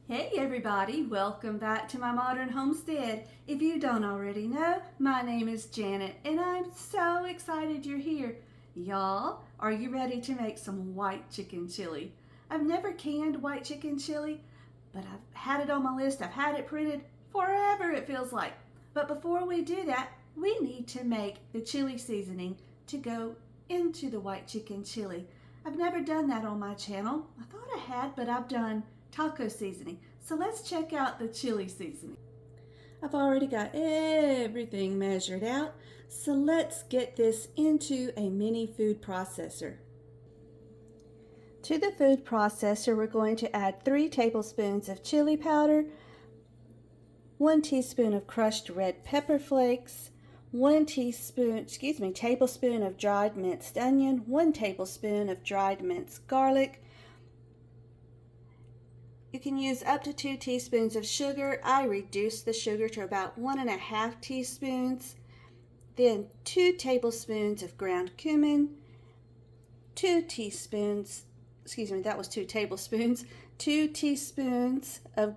Hey everybody, welcome back to my modern homestead. If you don't already know, my name is Janet and I'm so excited you're here. Y'all, are you ready to make some white chicken chili? I've never canned white chicken chili, but I've had it on my list. I've had it printed forever, it feels like. But before we do that, we need to make the chili seasoning to go into the white chicken chili. I've never done that on my channel. I thought I had, but I've done taco seasoning. So let's check out the chili seasoning. I've already got everything measured out. So let's get this into a mini food processor. To the food processor, we're going to add 3 tablespoons of chili powder, 1 teaspoon of crushed red pepper flakes, 1 tablespoon of dried minced onion, 1 tablespoon of dried minced garlic. You can use up to 2 teaspoons of sugar. I reduced the sugar to about 1.5 teaspoons. Then 2 tablespoons of ground cumin, 2 tablespoons of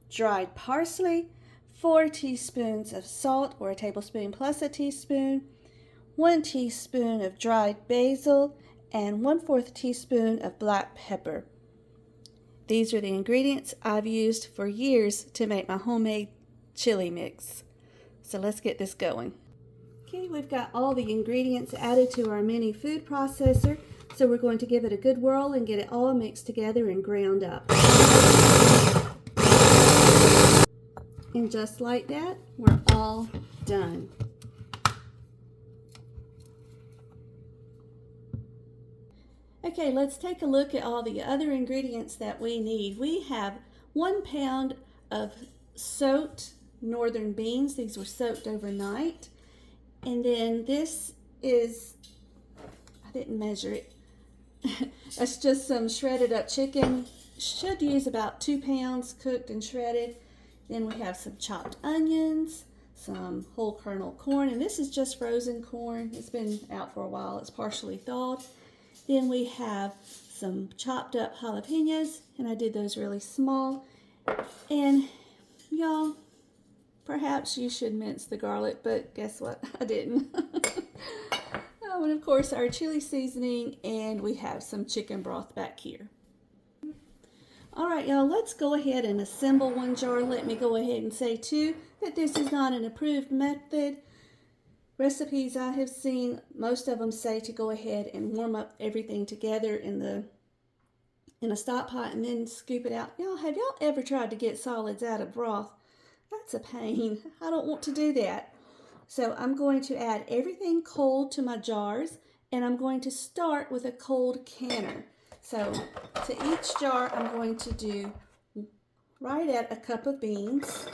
dried parsley, 4 teaspoons of salt, or a tablespoon plus a teaspoon, 1 teaspoon of dried basil, and 1/4 teaspoon of black pepper. These are the ingredients I've used for years to make my homemade chili mix. So let's get this going. Okay, we've got all the ingredients added to our mini food processor. So we're going to give it a good whirl and get it all mixed together and ground up. And just like that, we're all done. Okay, let's take a look at all the other ingredients that we need. We have 1 pound of soaked northern beans. These were soaked overnight. And then this is, I didn't measure it. That's just some shredded up chicken. Should use about 2 pounds cooked and shredded. Then we have some chopped onions, some whole kernel corn, and this is just frozen corn. It's been out for a while. It's partially thawed. Then we have some chopped up jalapeños, and I did those really small. And y'all, perhaps you should mince the garlic, but guess what? I didn't. Oh, and of course our chili seasoning, and we have some chicken broth back here. All right, y'all, let's go ahead and assemble one jar. Let me go ahead and say too that this is not an approved method. Recipes I have seen, most of them say to go ahead and warm up everything together in a stock pot and then scoop it out. Y'all, have y'all ever tried to get solids out of broth? That's a pain. I don't want to do that. So I'm going to add everything cold to my jars, and I'm going to start with a cold canner. So to each jar, I'm going to do right at a cup of beans.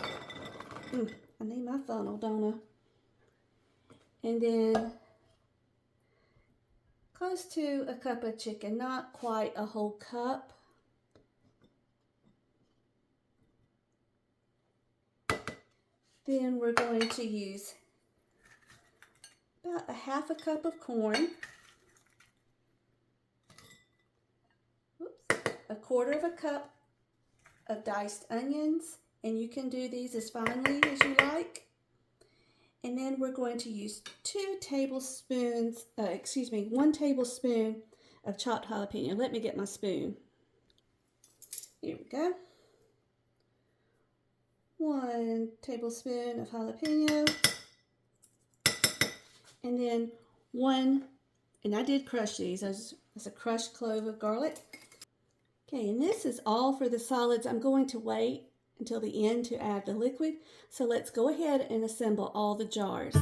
I need my funnel, don't I? And then close to a cup of chicken, not quite a whole cup. Then we're going to use about 1/2 cup of corn. Oops. 1/4 cup of diced onions, and you can do these as finely as you like. And then we're going to use 1 tablespoon of chopped jalapeno. Let me get my spoon. Here we go. 1 tablespoon of jalapeno. And then 1, and I did crush these, as a crushed clove of garlic. Okay, and this is all for the solids. I'm going to wait until the end to add the liquid. So let's go ahead and assemble all the jars.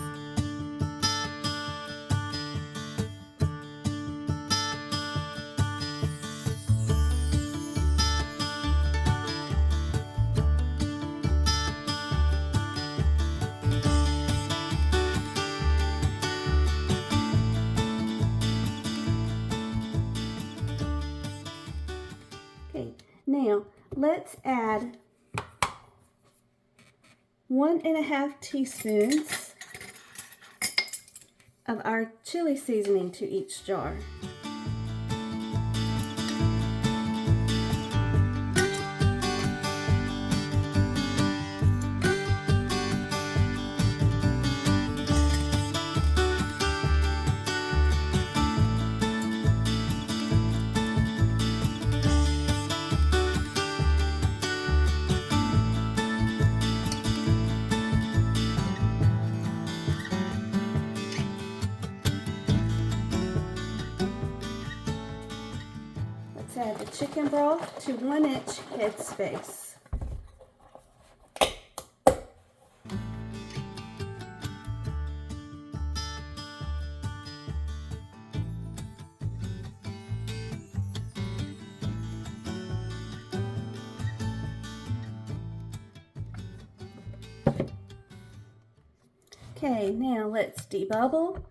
Okay, now let's add 1.5 teaspoons of our chili seasoning to each jar. chicken broth to 1-inch headspace. Okay, now let's debubble.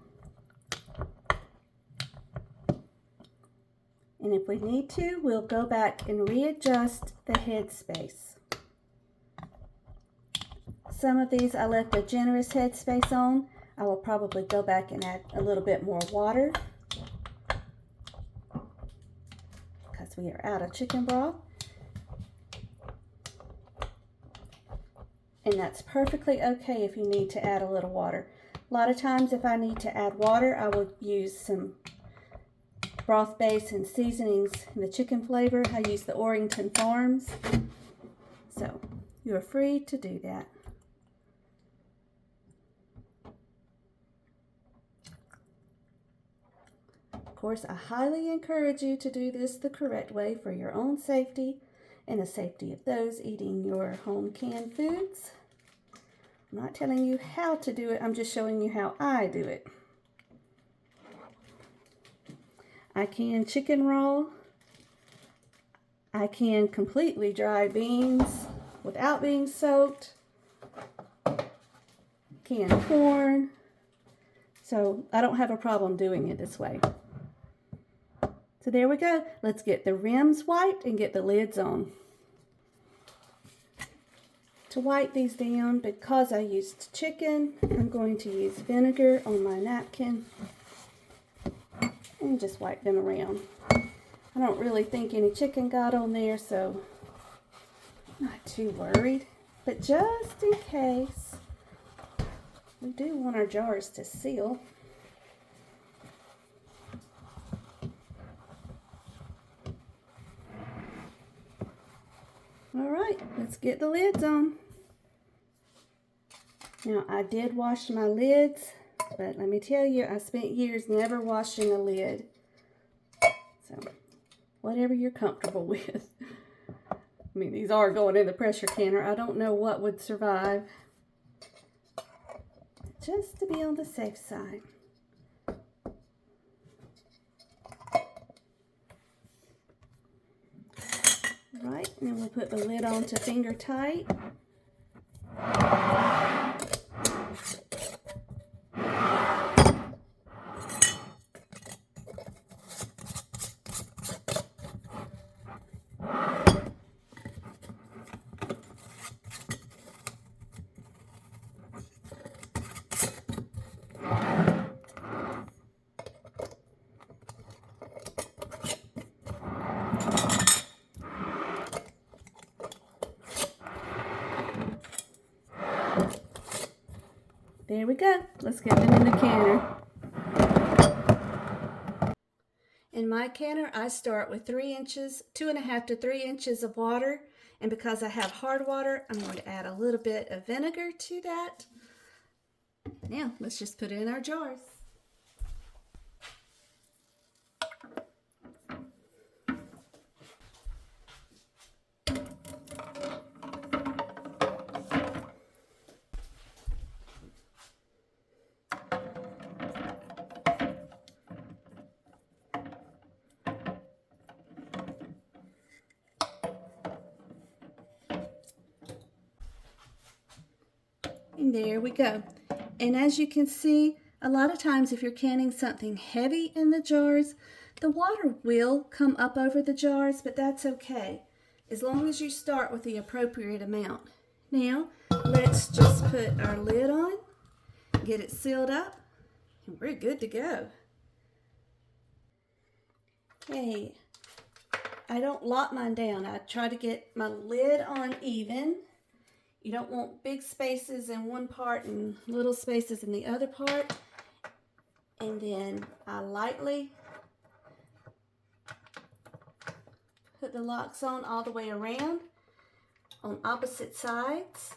And if we need to, we'll go back and readjust the headspace. Some of these I left a generous headspace on. I will probably go back and add a little bit more water because we are out of chicken broth. And that's perfectly okay if you need to add a little water. A lot of times if I need to add water, I would use some broth base and seasonings in the chicken flavor. I use the Orrington Farms. So you're free to do that. Of course, I highly encourage you to do this the correct way for your own safety and the safety of those eating your home canned foods. I'm not telling you how to do it, I'm just showing you how I do it. I can chicken raw. I can completely dry beans without being soaked. Canned corn. So I don't have a problem doing it this way. So there we go. Let's get the rims wiped and get the lids on. To wipe these down, because I used chicken, I'm going to use vinegar on my napkin and just wipe them around. I don't really think any chicken got on there, so I'm not too worried. But just in case, we do want our jars to seal. All right, let's get the lids on. Now, I did wash my lids, but let me tell you, I spent years never washing a lid. So, whatever you're comfortable with. I mean, these are going in the pressure canner. I don't know what would survive. Just to be on the safe side. Right, and then we'll put the lid on to finger tight. There we go. Let's get them in the canner. In my canner, I start with 3 inches, 2.5 to 3 inches of water. And because I have hard water, I'm going to add a little bit of vinegar to that. Now, let's just put it in our jars. And there we go. And as you can see, a lot of times if you're canning something heavy in the jars, the water will come up over the jars, but that's okay, as long as you start with the appropriate amount. Now, let's just put our lid on, get it sealed up, and we're good to go. Okay, I don't lock mine down. I try to get my lid on even. You don't want big spaces in one part and little spaces in the other part. And then I lightly put the locks on all the way around on opposite sides.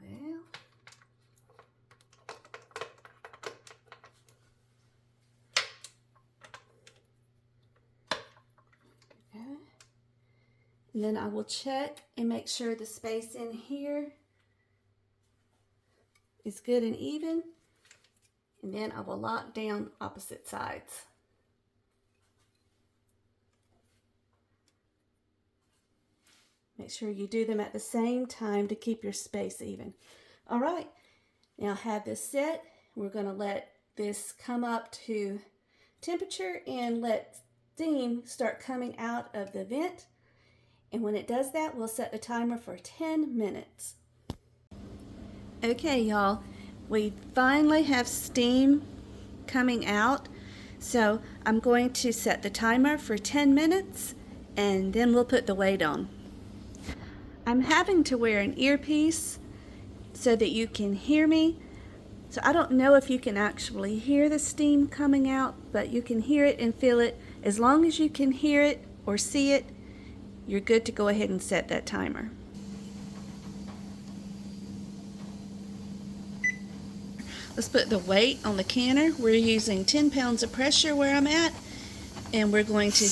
Well, And then I will check and make sure the space in here is good and even. And then I will lock down opposite sides. Make sure you do them at the same time to keep your space even. All right, now I have this set. We're going to let this come up to temperature and let steam start coming out of the vent. And when it does that, we'll set the timer for 10 minutes. Okay, y'all, we finally have steam coming out. So I'm going to set the timer for 10 minutes and then we'll put the weight on. I'm having to wear an earpiece so that you can hear me. So I don't know if you can actually hear the steam coming out, but you can hear it and feel it. As long as you can hear it or see it, you're good to go ahead and set that timer. Let's put the weight on the canner. We're using 10 pounds of pressure where I'm at, and we're going to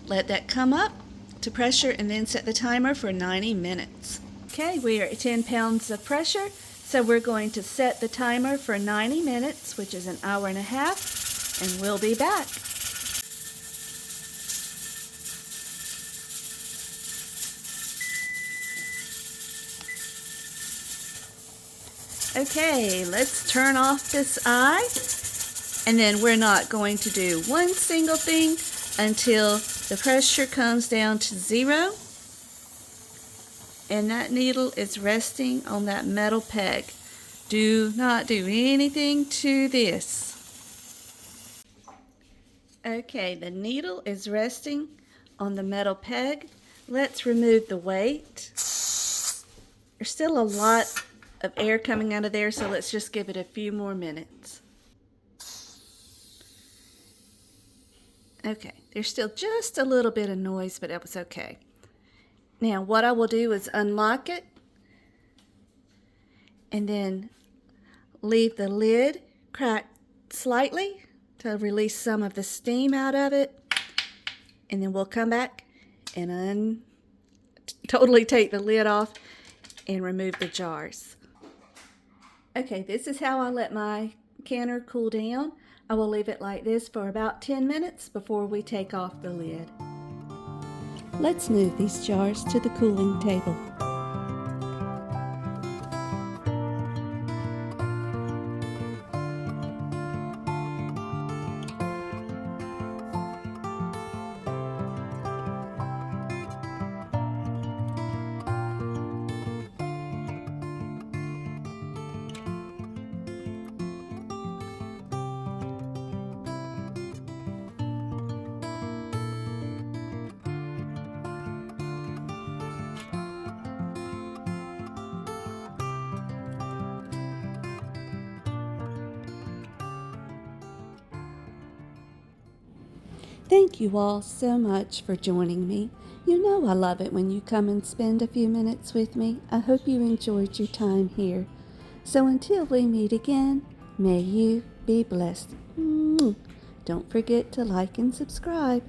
let that come up to pressure and then set the timer for 90 minutes. Okay, we are at 10 pounds of pressure, so we're going to set the timer for 90 minutes, which is an hour and a half, and we'll be back. Okay, let's turn off this eye, and then we're not going to do one single thing until the pressure comes down to 0, and that needle is resting on that metal peg. Do not do anything to this. Okay, the needle is resting on the metal peg. Let's remove the weight. There's still a lot of air coming out of there, so let's just give it a few more minutes. Okay, there's still just a little bit of noise, but that was okay. Now what I will do is unlock it and then leave the lid cracked slightly to release some of the steam out of it, and then we'll come back and totally take the lid off and remove the jars. Okay, this is how I let my canner cool down. I will leave it like this for about 10 minutes before we take off the lid. Let's move these jars to the cooling table. Thank you all so much for joining me. You know I love it when you come and spend a few minutes with me. I hope you enjoyed your time here. So until we meet again, may you be blessed. Don't forget to like and subscribe.